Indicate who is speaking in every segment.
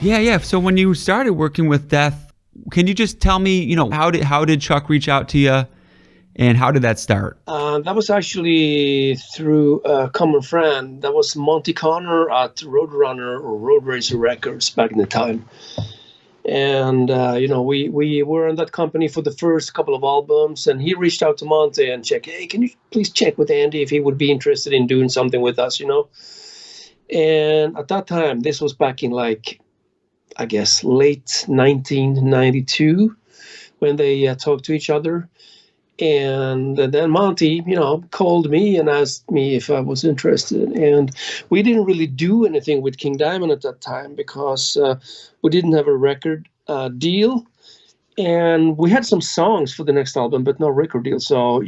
Speaker 1: Yeah, yeah. So when you started working with Death, can you just tell me, how did Chuck reach out to you, and how did that start?
Speaker 2: That was actually through a common friend. That was Monty Connor at Roadrunner or Road Racer Records back in the time. And, we were in that company for the first couple of albums, and he reached out to Monty and checked, hey, can you please check with Andy if he would be interested in doing something with us, And at that time, this was back in I guess, late 1992 when they talked to each other. And then Monty, called me and asked me if I was interested. And we didn't really do anything with King Diamond at that time because we didn't have a record deal. And we had some songs for the next album, but no record deal. So,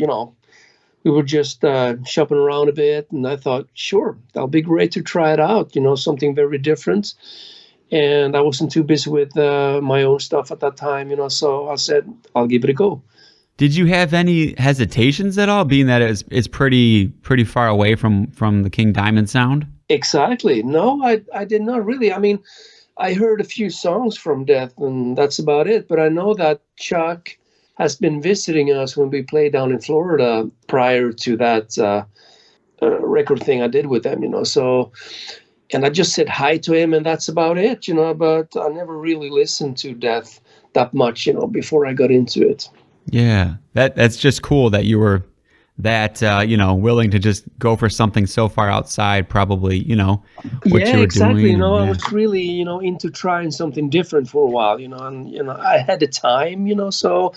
Speaker 2: we were just shopping around a bit. And I thought, sure, that'll be great to try it out, something very different. And I wasn't too busy with my own stuff at that time, so I said, I'll give it a go.
Speaker 1: Did you have any hesitations at all, being that it's pretty far away from the King Diamond sound?
Speaker 2: Exactly. No, I did not really. I mean, I heard a few songs from Death, and that's about it. But I know that Chuck has been visiting us when we played down in Florida prior to that record thing I did with them, So, and I just said hi to him, and that's about it, But I never really listened to Death that much, before I got into it.
Speaker 1: Yeah, that's just cool that you were that willing to just go for something so far outside, probably what you were
Speaker 2: exactly.
Speaker 1: doing.
Speaker 2: I was really into trying something different for a while, and I had the time, so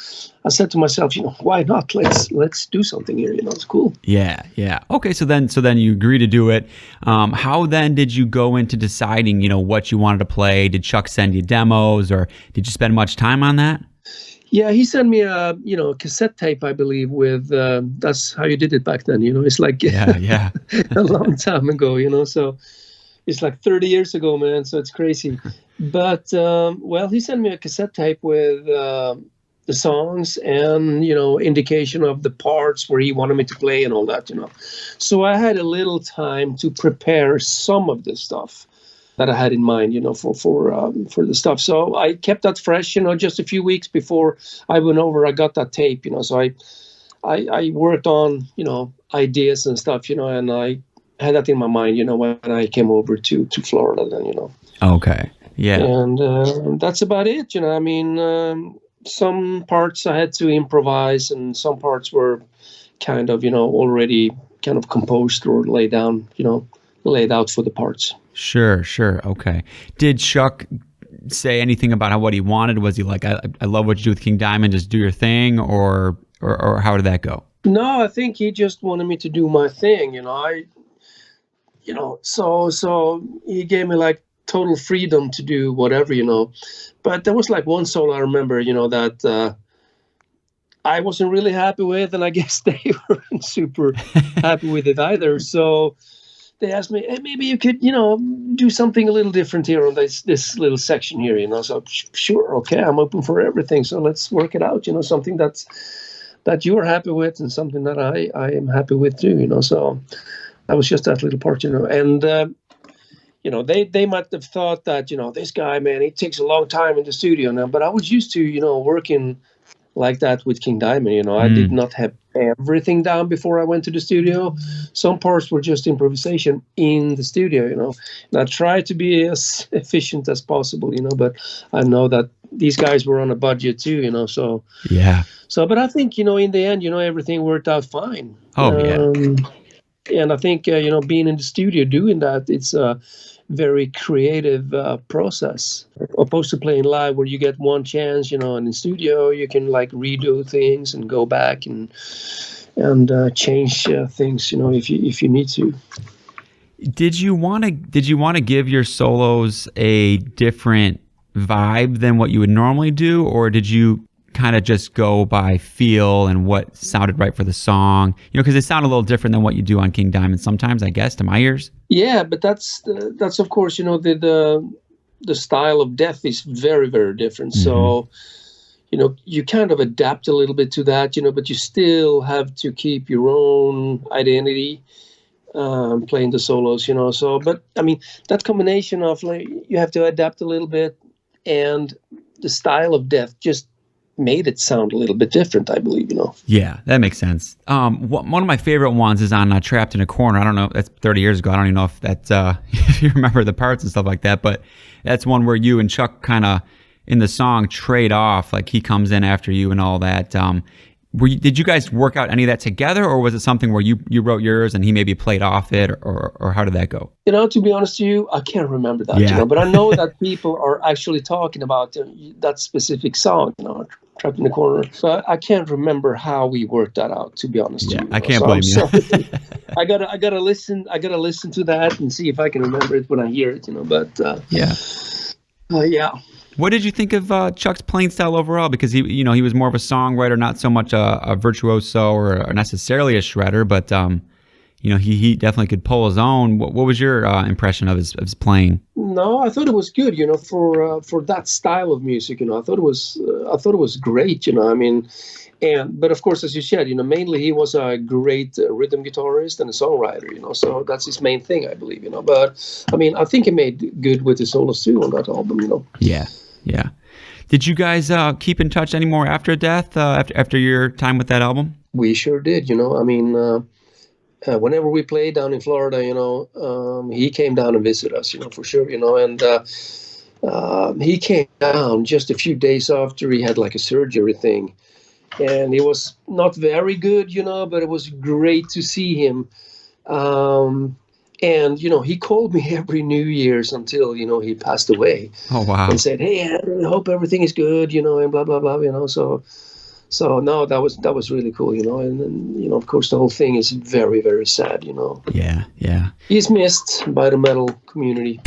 Speaker 2: I said to myself, why not? Let's do something here. It's cool.
Speaker 1: Yeah. Okay, so then you agree to do it. How then did you go into deciding what you wanted to play? Did Chuck send you demos, or did you spend much time on that?
Speaker 2: Yeah, he sent me a cassette tape, I believe, with that's how you did it back then. It's like
Speaker 1: yeah.
Speaker 2: a long time ago. So it's like 30 years ago, man. So it's crazy. But he sent me a cassette tape with the songs and indication of the parts where he wanted me to play and all that. So I had a little time to prepare some of this stuff that I had in mind, for the stuff. So I kept that fresh, just a few weeks before I went over, I got that tape, So I worked on, ideas and stuff, and I had that in my mind, when I came over to Florida then,
Speaker 1: Okay. Yeah.
Speaker 2: And that's about it, I mean, some parts I had to improvise, and some parts were kind of, already kind of composed or laid out for the parts.
Speaker 1: Sure. Okay. Did Chuck say anything about what he wanted? Was he like, I love what you do with King Diamond, just do your thing, or how did that go?
Speaker 2: No, I think he just wanted me to do my thing, so he gave me like total freedom to do whatever, But there was like one song I remember, that I wasn't really happy with, and I guess they weren't super happy with it either. So they asked me, hey, maybe you could, do something a little different here on this little section here, So sure, okay, I'm open for everything. So let's work it out, something that you're happy with and something that I am happy with too, So that was just that little part, And they might have thought that this guy, man, he takes a long time in the studio now. But I was used to working like that with King Diamond. I did not have everything down before I went to the studio. Some parts were just improvisation in the studio, and I tried to be as efficient as possible, but I know that these guys were on a budget too, so
Speaker 1: yeah.
Speaker 2: So, but I think in the end, everything worked out fine.
Speaker 1: Yeah.
Speaker 2: And I think being in the studio doing that, it's a very creative process, opposed to playing live where you get one chance, and in studio you can like redo things and go back and change things, if you need to.
Speaker 1: Did you want to give your solos a different vibe than what you would normally do, or did you kind of just go by feel and what sounded right for the song? Because it sounded a little different than what you do on King Diamond sometimes, I guess, to my ears.
Speaker 2: Yeah, but that's of course, the style of Death is very, very different. Mm-hmm. So, you kind of adapt a little bit to that, but you still have to keep your own identity playing the solos, So, but I mean, that combination of like you have to adapt a little bit, and the style of Death just made it sound a little bit different, I believe.
Speaker 1: Yeah, that makes sense. One of my favorite ones is on Trapped in a Corner. I don't know, that's 30 years ago. I don't even know if that's if you remember the parts and stuff like that, but that's one where you and Chuck kind of in the song trade off, like he comes in after you and all that. Did you guys work out any of that together, or was it something where you wrote yours and he maybe played off it, or how did that go?
Speaker 2: To be honest with you, I can't remember that,
Speaker 1: Yeah.
Speaker 2: but I know that people are actually talking about that specific song, Trapped in the Corner. But I can't remember how we worked that out, to be honest with you.
Speaker 1: I can't blame you.
Speaker 2: I gotta listen to that and see if I can remember it when I hear it, but
Speaker 1: yeah. What did you think of Chuck's playing style overall? Because he was more of a songwriter, not so much a virtuoso or necessarily a shredder, but he definitely could pull his own. What was your impression of his playing?
Speaker 2: No, I thought it was good. For that style of music. I thought it was great. I mean, but of course, as you said, mainly he was a great rhythm guitarist and a songwriter. So that's his main thing, I believe. But I mean, I think he made good with his solos too on that album.
Speaker 1: Yeah. Did you guys keep in touch anymore after Death, after your time with that album?
Speaker 2: We sure did, I mean, whenever we played down in Florida, he came down and visited us, for sure, and he came down just a few days after he had like a surgery thing. And he was not very good, but it was great to see him. And, he called me every New Year's until, he passed away.
Speaker 1: Oh, wow.
Speaker 2: And said, hey, I hope everything is good, and blah, blah, blah, So no, that was really cool, and then, of course, the whole thing is very, very sad,
Speaker 1: Yeah.
Speaker 2: He's missed by the metal community.